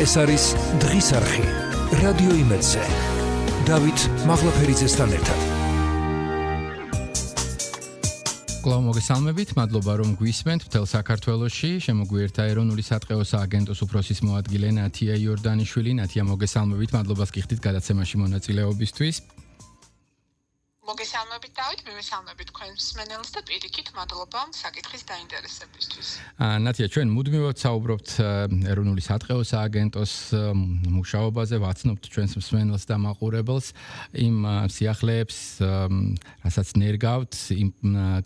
ეს არის დღის არხი რადიო იმედზე. დავით მაღლაფერიძესთან ერთად. მოგესალმებით, მადლობა რომ გვისმენთ მთელ საქართველოში. შემოგვიერთა ეროვნული სატყეო სააგენტოს უფროსის მოადგილე ნათია იორდანიშვილი. ნათია, მოგესალმებით, მადლობას გიხდით გადაცემაში მონაწილეობისთვის. მოგესალმებით დავით, მივესალმებით თქვენს მსმენელს და პირიქით მადლობა საკითხის დაინტერესებისთვის. ნათია, ჩვენ მუდმივად საუბრობთ ეროვნული სატყეო სააგენტოს მუშაობაზე, ვაცნობთ ჩვენს მსმენელს და მაყურებელს იმ სიახლეებს, რასაც ნერგავთ, იმ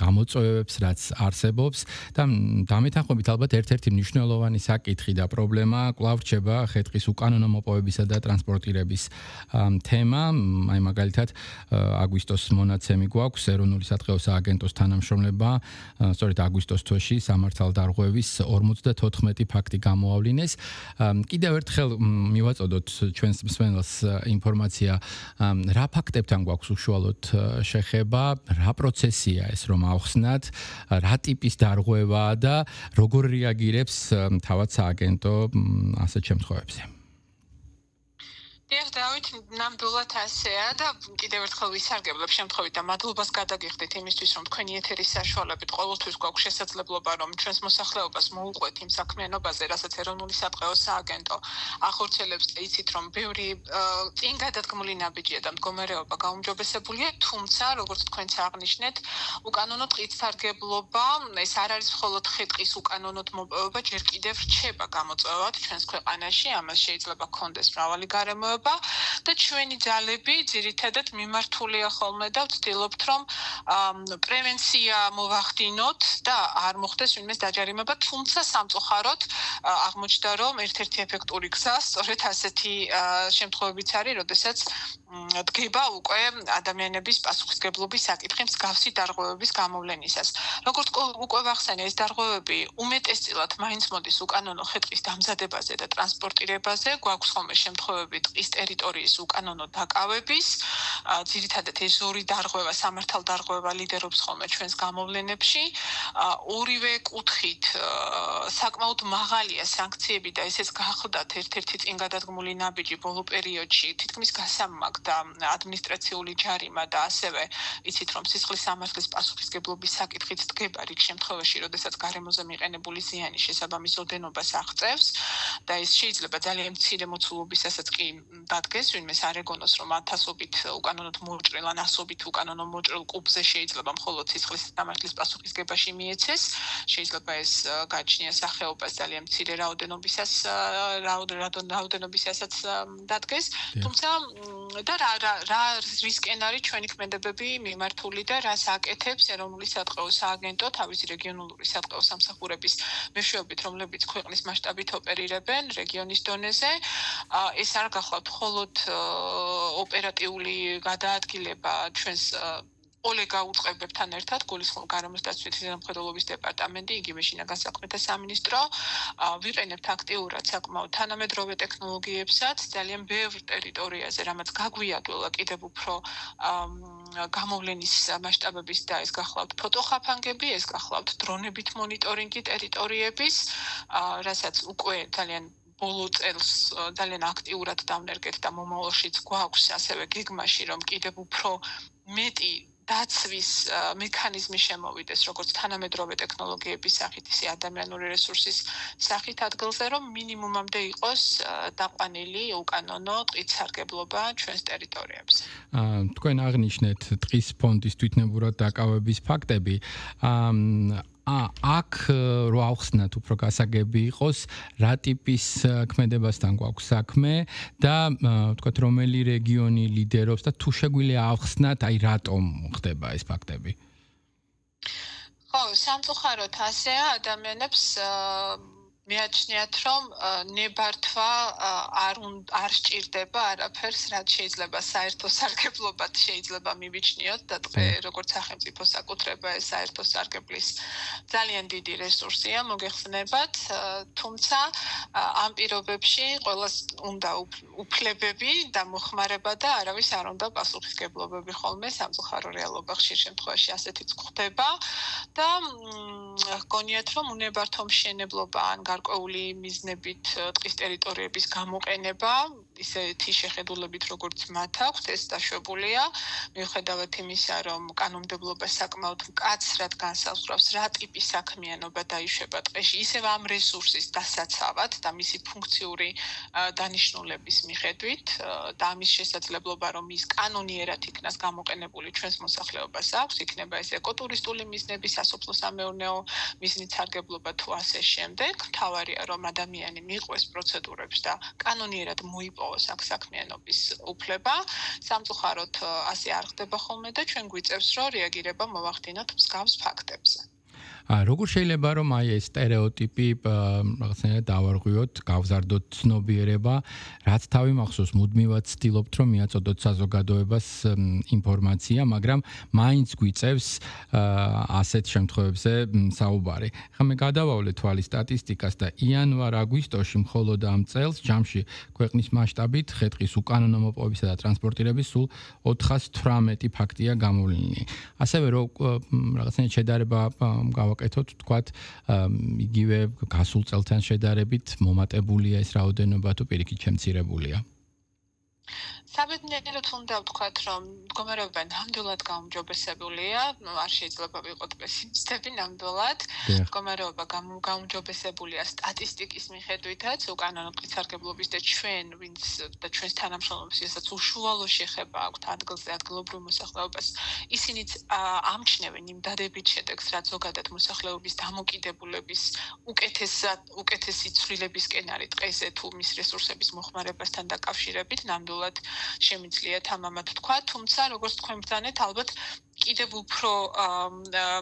გამოწვევებს, რაც არსებობს და დამეთანხმებით ალბათ ერთ-ერთი მნიშვნელოვანი საკითხი და პრობლემა კვლავ რჩება ხე-ტყის უკანონო მოპოვებისა და ტრანსპორტირების თემა. აი მაგალითად აგვისტოს მონაცემი გვაქვს ეროვნული სატყეო სააგენტოს თანამშრომლება სწორედ აგვისტოს თვეში სამართალდარღვევის 54 ფაქტი გამოავლინეს. კიდევ ერთხელ მივაწოდოთ ჩვენს მსმენელს ინფორმაცია რა ფაქტებთან გვაქვს უშუალოდ შეხება, რა პროცესია ეს რომ ავხსნათ, რა ტიპის დარღვევაა და როგორ რეაგირებს თავად სააგენტო ასეთ შემთხვევებზე. დიახ, დავით, ნამდვილად ასეა და კიდევ ერთხელ ვისარგებლებ შემთხვევით და მადლობას გადაგიხდით იმისთვის, რომ თქვენი ეთერის საშუალებით ყოველთვის გვაქვს შესაძლებლობა, რომ ჩვენს მოსახლეობას მოუყვეთ იმ საქმიანობაზე, რასაც ეროვნული სატყეო სააგენტო ახორციელებს და იცით, რომ ბევრი წინ გადადგმული ნაბიჯია და მდგომარეობა გაუმჯობესებულია, თუმცა, როგორც თქვენც აღნიშნეთ, უკანონო ტყით სარგებლობა, ეს არ არის მხოლოდ ხე-ტყის უკანონოდ მოპოვება, ჯერ კიდევ რჩება გამოწვევად ჩვენს ქვეყანაში, ამას შეიძლება ჰქონდეს მრავალი გარემოება და ჩვენი ძალები ძირითადად მიმართულია ხოლმე და ვცდილობთ, რომ პრევენცია მოვახდინოთ და არ მოხდეს ვინმეს დაჯარიმება, თუმცა სამწუხაროდ აღმოჩნდა, რომ ერთ-ერთი ეფექტური გზა სწორედ ასეთი შემთხვევებიც არის, როდესაც დგება უკვე ადამიანების პასუხისგებლობის საკითხი მსგავსი დარღვევების გამოვლენისას. როგორც უკვე ვახსენე, ეს დარღვევები უმეტესწილად მაინც მოდის უკანონო ხე-ტყის დამზადებაზე და ტრანსპორტირებაზე, გვაქვს ხოლმე შემთხვევები ტყის ტერიტორიის უკანონო დაკავების, ძირითადად ეს ორი დარღვევა, სამართალდარღვევა ლიდერობს ხოლმე ჩვენს გამოვლენებში. ორივე კუთხით საკმაოდ მაღალია სანქციები და ესეც გახლდათ ერთ-ერთი წინ გადადგმული ნაბიჯი ბოლო პერიოდში, თითქმის გასამაგ და ადმინისტრაციული ჯარიმა და ასევე იცით, რომ სისხლის სამართლის პასუხისგებლობის საკითხით დგება რიგ შემთხვევაში, როდესაც გარემოზე მიყენებული ზიანი შესაბამის ოდენობას აღწევს და ეს შეიძლება ძალიან მცირე მოცულობისასაც კი დადგეს, ვინმეს არ ეგონოს, რომ ათასობით უკანონოდ მოჭრილ ან ასობით უკანონო მოჭრილ კუბზე შეიძლება მხოლოდ სისხლის სამართლის პასუხისგებაში მიეცეს, შეიძლება ეს გააჩნია სახეობას ძალიან მცირე რაოდენობისასაც დადგეს, თუმცა და რა რისკენ არის ჩვენი ქმედებები მიმართული და რას აკეთებს ეროვნული სატყეო სააგენტო თავისი რეგიონალური სატყეო სამსახურების მეშვეობით, რომლებიც ქვეყნის მასშტაბით ოპერირებენ რეგიონის დონეზე. ეს არ გახლავთ მხოლოდ ოპერატიული გადაადგილება ჩვენს კოლეგა უწყებებთან ერთად, გულისხმობ გარემოს დაცვითი ზემოქმედების დეპარტამენტი, იგივე შინაგან საქმეთა სამინისტრო, ვიყენებთ აქტიურად საკმაოდ თანამედროვე ტექნოლოგიებსაც, ძალიან ბევრ ტერიტორიაზე, რამაც გაგვიადვილა კიდევ უფრო გამოვლენის მასშტაბების და ეს გახლავთ ფოტოხაფანგები, ეს გახლავთ დრონებით მონიტორინგი ტერიტორიების, რასაც უკვე ძალიან ბოლო წელს ძალიან აქტიურად დავნერგეთ და მომავალშიც გვაქვს ასევე გეგმაში, რომ კიდევ უფრო მეტი დაცვის მექანიზმი შემოვიდეს, როგორც თანამედროვე ტექნოლოგიების სახით, ისე ადამიანური რესურსის სახით ადგილზე, რომ მინიმუმამდე იყოს დაყვანილი უკანონო ტყით სარგებლობა ჩვენს ტერიტორიებზე. თქვენ აღნიშნეთ ტყის ფონდის თვითნებურად დაკავების ფაქტები. აქ რო ავხსნათ უფრო გასაგები იყოს, რა ტიპის ქმედებასთან გვაქვს საქმე და ვთქვათ, რომელი რეგიონი ლიდერობს და თუ შეგვიძლია ავხსნათ, აი რატომ ხდება ეს ფაქტები? ხო, სამწუხაროდ ასეა, ადამიანებს მეაჩნიათ, რომ ნებართვა არ სჭირდება არაფერს, რაც შეიძლება საერთო სარგებლობად შეიძლება მივიჩნიოთ და ტყე როგორც სახელმწიფო საკუთრება ეს საერთო სარგებლის ძალიან დიდი რესურსია, მოგეხსენებათ, თუმცა ამ პირობებში ყველას უნდა უფლებები და მოხმარება და არავის არ უნდა პასუხისგებლობები ხოლმე სამწუხარო რეალობა ხშირ შემთხვევაში ასეთიც გვხდება და გონიათ, რომ უნებართო მშენებლობა ან გარკვეული მიზნებით ტყის ტერიტორიების გამოყენება, ისეთი შეხედულებით, როგორც მათ აქვს, ეს დაშვებულია. მიუხედავად იმისა, რომ კანონმდებლობა საკმაოდ მკაცრად განსაზღვრავს, რა ტიპის საქმიანობა დაიშვება ტყეში, ისევ ამ რესურსის დასაცავად და მისი ფუნქციური დანიშნულების მიხედვით და ამის შესაძლებლობა, რომ ის კანონიერად იქნას გამოყენებული ჩვენს მოსახლეობას აქვს, იქნება ეს ეკოტურისტული მიზნები, სასოფლო-სამეურნეო მიზნით სარგებლობა თუ ასე შემდეგ. მთავარია, რომ ადამიანი მიყვეს პროცედურებს და კანონიერად მოიპოვოს აქ საქმიანობის უფლება. სამწუხაროდ ასე არ ხდება ხოლმე და ჩვენ გვიწევს, რომ რეაგირება მოვახდინოთ მსგავს ფაქტებზე. როგორ შეიძლება რომ აი ეს стереოტიპი რაღაცნაირად დავარღვიოთ, გავზარდოთ ცნობიერება, რაც თავი მახსოვს, მუდმივად ცდილობთ რომ მიაწოდოთ საზოგადოებას ინფორმაცია, მაგრამ მაინც გვიწევს ასეთ შემთხვევებზე საუბარი. ხა მე გადავავლე თვალი სტატისტიკას და იანვარ-აგვისტოში მხოლოდ ამ წელს ჯამში ქვეყნის მასშტაბით ხე-ტყის უკანონო მოპოვებისა და ტრანსპორტირების სულ 418 ფაქტია გამოვლინილი. ასევე რომ რაღაცნაირად შედარება გავაკეთოთ, თქვათ, იგივე გასულ წელთან შედარებით მომატებულია ეს რაოდენობა თუ პირიქით შემცირებულია? საბედნიეროდ უნდა ვთქვათ, რომ მდგომარეობა ნამდვილად გაუმჯობესებულია, არ შეიძლება ვიყოთ პესიმისტები ნამდვილად. მდგომარეობა გაუმჯობესებულია სტატისტიკის მიხედვითაც, უკანონო ტყის სარგებლობის და ჩვენს თანამშრომლებს, ვისაც უშუალო შეხება აქვთ ადგილზე ადგილობრივ მოსახლეობას, ისინიც ამჩნევენ იმ დადებით შედეგს, რაც ზოგადად მოსახლეობის დამოკიდებულების უკეთესი ცვლილებისკენ არის ტყეზე თუ მის რესურსების მოხმარებასთან დაკავშირებით, ნამდვილად შემიძლიათ ამათ თქვა, თუმცა როგორც თქვენ ბრძანეთ, ალბათ კიდევ უფრო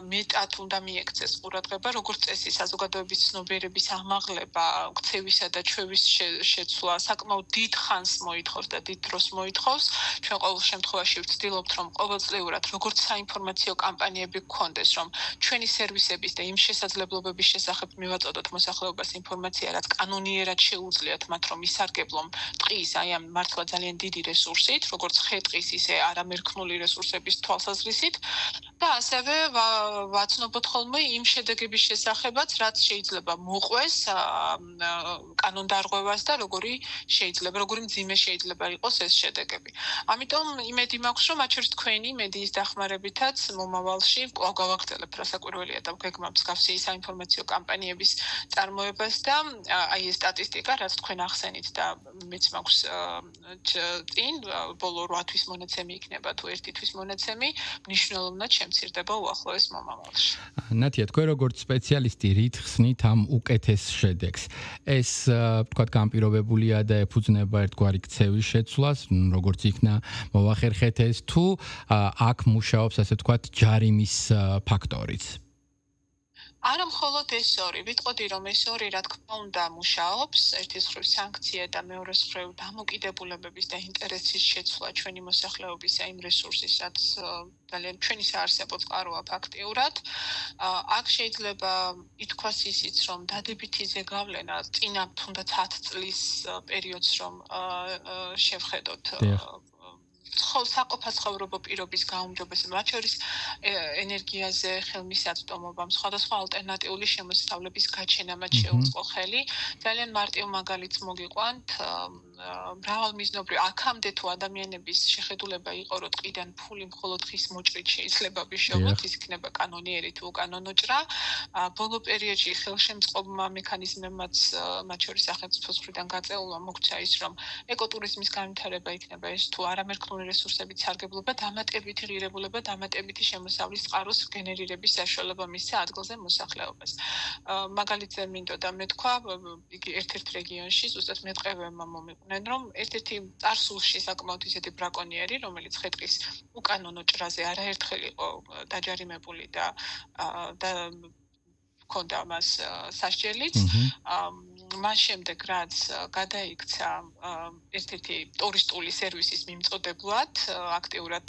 მეტად უნდა მიექცეს ყურადღება, როგორც წესი საზოგადოების ცნობიერების ამაღლება, ქცევისა და ჩვევის შეცვლა საკმაოდ დიდ ხანს მოითხოვს და დიდ დროს მოითხოვს. ჩვენ ყოველ შემთხვევაში ვცდილობთ, რომ ყოველწლიურად როგორც საინფორმაციო კამპანიები გქონდეს, რომ ჩვენი სერვისების და იმ შესაძლებლობების შესახებ მივაწოდოთ მოსახლეობას ინფორმაცია, რაც კანონიერად შეუძლიათ მათ, რომ ისარგებლონ ტყის, აი ამ მართლა ძალიან დიდი რესურსით, როგორც ხე-ტყის, ისე არამერქნული რესურსების თვალსაზრისით. და ასევე ვაცნობოთ ხოლმე იმ შედეგების შესახებაც, რაც შეიძლება მოყვეს კანონდარღვევას და როგორი მძიმე შეიძლება იყოს ეს შედეგები. ამიტომ იმედი მაქვს, რომ მათ შორის თქვენი მედიის დახმარებითაც მომავალში კვლავ გავაგრძელებ რასაკვირველია და ვგეგმავ მსგავსი საინფორმაციო კამპანიების წარმოებას და აი ეს სტატისტიკა, რაც თქვენ ახსენით და მეც მაქვს წინ ბოლო 8 თვის მონაცემი იქნება თუ 1 თვის მონაცემი, მნიშვნელოვნად შემცირდება უახლოეს მომავალში. ნათია, თქვენ როგორც სპეციალისტი რით ხსნით ამ უკეთეს შედეგს? ეს თქვათ განპირობებულია და ეფუძნება ერთგვარი ქცევის შეცვლას, როგორც იქნა მოახერხეთ ეს თუ აქ მუშაობს ასე თქვათ ჯარიმის ფაქტორიც? არა მხოლოდ ეს ორი, ვიტყოდი რომ ეს ორი რა თქმა უნდა მუშაობს, ერთის მხრივ სანქცია და მეორეს მხრივ დამოკიდებულებების და ინტერესის შეცვლა ჩვენი მოსახლეობის იმ რესურსის, რაც ძალიან ჩვენი საარსებო წყაროა ფაქტიურად. აქ შეიძლება ითქვას ისიც, რომ დადებითი ზეგავლენა წინა თუნდაც 10 წლის პერიოდს რომ შევხედოთ საყოფაცხოვრებო პირობის გაუმჯობესება, მათ შორის ენერგიაზე ხელმისაწვდომობამ, სხვადასხვა ალტერნატიული შემოსავლების გაჩენამ შეუწყო ხელი. ძალიან მარტივ მაგალითს მოგიყვანთ, მრავალმიზნობრივ აქამდე თუ ადამიანების შეხედულება იყო, რომ ტყიდან ფული მხოლოდ ხის მოჭრით შეიძლება ვიშოვოთ, ის იქნება კანონიერი თუ უკანონო ჭრა. ბოლო პერიოდში ხელშემწყობმა მექანიზმებმაც, მათ შორის სახელმწიფოს მხრიდან გაწეულმა მოგვცა ის, რომ ეკოტურიზმის განვითარება იქნება ეს თუ არამერქნული რესურსებით სარგებლობა, დამატებითი ღირებულება, დამატებითი შემოსავლის წყაროს გენერირების საშუალება მისცა ადგილზე მოსახლეობას. მაგალითზე მინდოდა მეთქვა, იგი ერთ-ერთ რეგიონში, ზუსტად მეტყევეებმა მომიყვნენ, რომ ერთ-ერთი წარსულში საკმაოდ ისეთი ბრაკონიერი, რომელიც ხე-ტყის უკანონო ჭრაზე არაერთხელ იყო დაჯარიმებული და ჰქონდა მას სასჯელიც. მას შემდეგ რაც გადაიქცა ერთ-ერთი ტურისტული სერვისის მიმწოდებლად, აქტიურად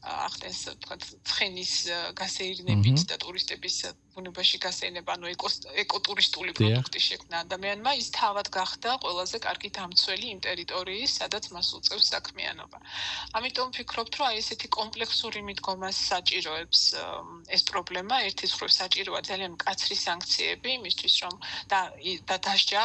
ახდენს თქვათ ცხენის გასეირნებით და ტურისტების ბუნებაში გასენება, ანუ ეკოტურისტული პროდუქტი შექმნა ადამიანმა, ის თავად გახდა ყველაზე კარგი დამცველი იმ ტერიტორიის, სადაც მას უწევს საქმიანობა. ამიტომ ვფიქრობთ, რომ აი ესეთი კომპლექსური მიდგომას საჭიროებს ეს პრობლემა, ერთის მხრივ საჭიროა ძალიან მკაცრი სანქციები იმისთვის, რომ და დასჯა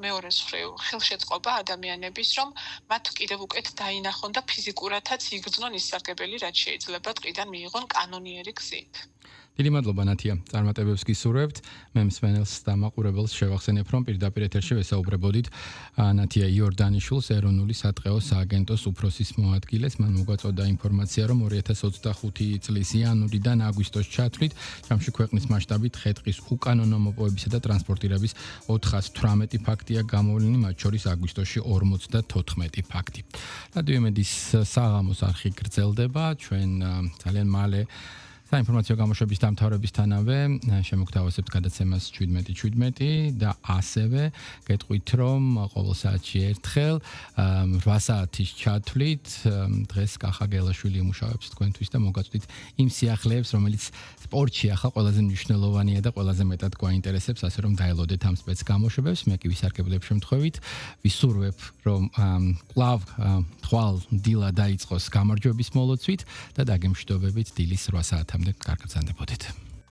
მეორეს მხრივ ხელშეწყობა ადამიანების, რომ მათ კიდევ უკეთ დაინახონ და ფიზიკურადაც იგრძნონ ის სარგებელი, რაც შეიძლება ტყიდან მიიღონ კანონიერი გზით. დიდი მადლობა ნათია, წარმატებებს გისურვებთ. მე მსმენელს და მაყურებელს შევახსენებ, რომ პირდაპირ ეთერში ვესაუბრებოდით ნათია იორდანიშვილს, ეროვნული სატყეო სააგენტოს უფროსის მოადგილეს. მან მოგვაწოდა ინფორმაცია, რომ 2025 წლის იანვრიდან აგვისტოს ჩათვლით, ჯამში ქვეყნის მასშტაბით ხე-ტყის უკანონო მოპოვებისა და ტრანსპორტირების 418 ფაქტია გამოვლინი, მათ შორის აგვისტოში 54 ფაქტი. რადიო იმედის საღამოს არხი გრძელდება, ჩვენ ძალიან მალე საინფორმაციო გამოშვების დამთავრებისთანავე შემოგთავაზებთ გადაცემას 17:17 და ასევე გეტყვით, რომ ყოველ საათში ერთხელ 8 საათის ჩათვლით დღეს კახა გელაშვილი იმუშავებს თქვენთვის და მოგაწვდით იმ სიახლეებს, რომელიც სპორტში ახლა ყველაზე მნიშვნელოვანია და ყველაზე მეტად გვაინტერესებს, ასე რომ დაელოდეთ ამ სპეც გამოშვებებს. მე კი ვისარგებლებ შემთხვევით, ვისურვებ, რომ კვლავ თვალ დილა დაიწყოს გამარჯვების მოლოცვით და დაგემშვიდობებით დილის 8 საათამდე. კარგად გრძანდებოდეთ.